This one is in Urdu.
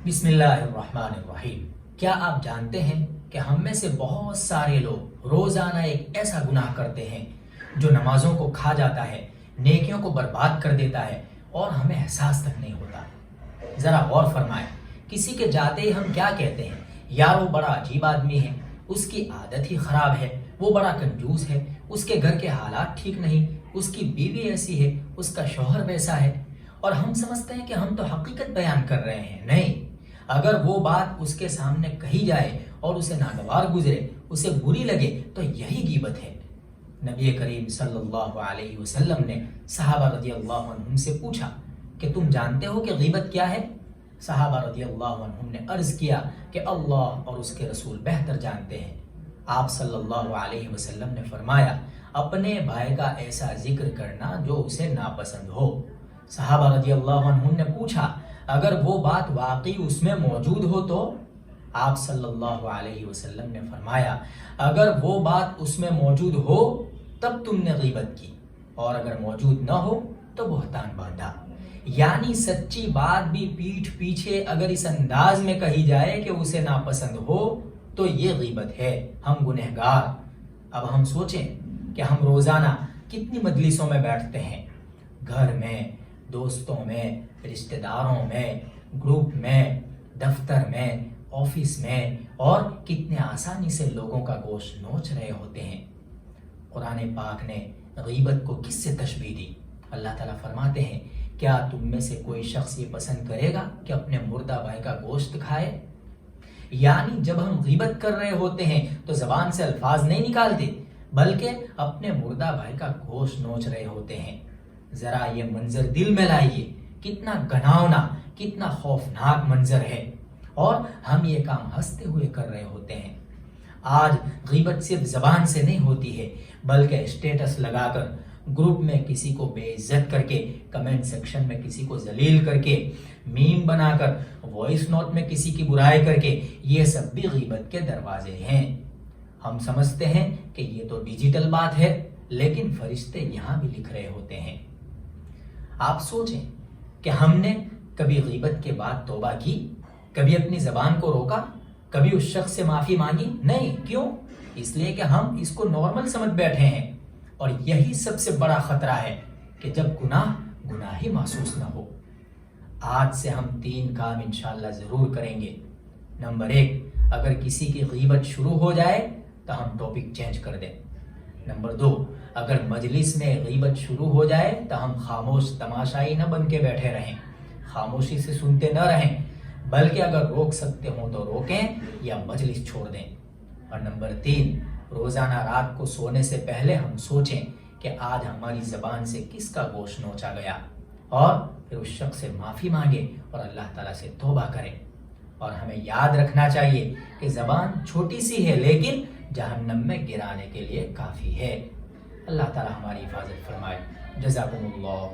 بسم اللہ الرحمن الرحیم۔ کیا آپ جانتے ہیں کہ ہم میں سے بہت سارے لوگ روزانہ ایک ایسا گناہ کرتے ہیں جو نمازوں کو کھا جاتا ہے، نیکیوں کو برباد کر دیتا ہے اور ہمیں احساس تک نہیں ہوتا۔ ذرا غور فرمائیں، کسی کے جاتے ہی ہم کیا کہتے ہیں؟ یار وہ بڑا عجیب آدمی ہے، اس کی عادت ہی خراب ہے، وہ بڑا کنجوس ہے، اس کے گھر کے حالات ٹھیک نہیں، اس کی بیوی ایسی ہے، اس کا شوہر ویسا ہے۔ اور ہم سمجھتے ہیں کہ ہم تو حقیقت بیان کر رہے ہیں۔ نہیں، اگر وہ بات اس کے سامنے کہی جائے اور اسے ناگوار گزرے، اسے بری لگے، تو یہی غیبت ہے۔ نبی کریم صلی اللہ علیہ وسلم نے صحابہ رضی اللہ عنہم سے پوچھا کہ تم جانتے ہو کہ غیبت کیا ہے؟ صحابہ رضی اللہ عنہم نے عرض کیا کہ اللہ اور اس کے رسول بہتر جانتے ہیں۔ آپ صلی اللہ علیہ وسلم نے فرمایا، اپنے بھائی کا ایسا ذکر کرنا جو اسے ناپسند ہو۔ صحابہ رضی اللہ عنہم نے پوچھا، اگر وہ بات واقعی اس میں موجود ہو تو؟ آپ صلی اللہ علیہ وسلم نے فرمایا، اگر وہ بات اس میں موجود ہو تب تم نے غیبت کی، اور اگر موجود نہ ہو تو بہتان باندھا۔ یعنی سچی بات بھی پیٹھ پیچھے اگر اس انداز میں کہی جائے کہ اسے ناپسند ہو تو یہ غیبت ہے۔ ہم گنہگار۔ اب ہم سوچیں کہ ہم روزانہ کتنی مجلسوں میں بیٹھتے ہیں، گھر میں، دوستوں میں، رشتہ داروں میں، گروپ میں، دفتر میں، آفس میں، اور کتنے آسانی سے لوگوں کا گوشت نوچ رہے ہوتے ہیں۔ قرآن پاک نے غیبت کو کس سے تشبیہ دی؟ اللہ تعالیٰ فرماتے ہیں، کیا تم میں سے کوئی شخص یہ پسند کرے گا کہ اپنے مردہ بھائی کا گوشت کھائے؟ یعنی جب ہم غیبت کر رہے ہوتے ہیں تو زبان سے الفاظ نہیں نکالتے، بلکہ اپنے مردہ بھائی کا گوشت نوچ رہے ہوتے ہیں۔ ذرا یہ منظر دل میں لائیے، کتنا گھناؤنا، کتنا خوفناک منظر ہے، اور ہم یہ کام ہنستے ہوئے کر رہے ہوتے ہیں۔ آج غیبت صرف زبان سے نہیں ہوتی ہے، بلکہ اسٹیٹس لگا کر، گروپ میں کسی کو بے عزت کر کے، کمنٹ سیکشن میں کسی کو ذلیل کر کے، میم بنا کر، وائس نوٹ میں کسی کی برائی کر کے، یہ سب بھی غیبت کے دروازے ہیں۔ ہم سمجھتے ہیں کہ یہ تو ڈیجیٹل بات ہے، لیکن فرشتے یہاں بھی لکھ رہے ہوتے ہیں۔ آپ سوچیں کہ ہم نے کبھی غیبت کے بعد توبہ کی؟ کبھی اپنی زبان کو روکا؟ کبھی اس شخص سے معافی مانگی؟ نہیں۔ کیوں؟ اس لیے کہ ہم اس کو نارمل سمجھ بیٹھے ہیں، اور یہی سب سے بڑا خطرہ ہے کہ جب گناہ ہی محسوس نہ ہو۔ آج سے ہم 3 کام انشاءاللہ ضرور کریں گے۔ نمبر 1، اگر کسی کی غیبت شروع ہو جائے تو ہم ٹاپک چینج کر دیں۔ نمبر 2، اگر مجلس میں غیبت شروع ہو جائے تو ہم خاموش تماشائی نہ بن کے بیٹھے رہیں، خاموشی سے سنتے نہ رہیں، بلکہ اگر روک سکتے ہوں تو روکیں یا مجلس چھوڑ دیں۔ اور نمبر 3، روزانہ رات کو سونے سے پہلے ہم سوچیں کہ آج ہماری زبان سے کس کا گوشت نوچا گیا، اور پھر اس شخص سے معافی مانگیں اور اللہ تعالیٰ سے توبہ کریں۔ اور ہمیں یاد رکھنا چاہیے کہ زبان چھوٹی سی ہے، لیکن جہنم میں گرانے کے لیے کافی ہے۔ اللہ تعالیٰ ہماری حفاظت فرمائے۔ جزاکم اللہ۔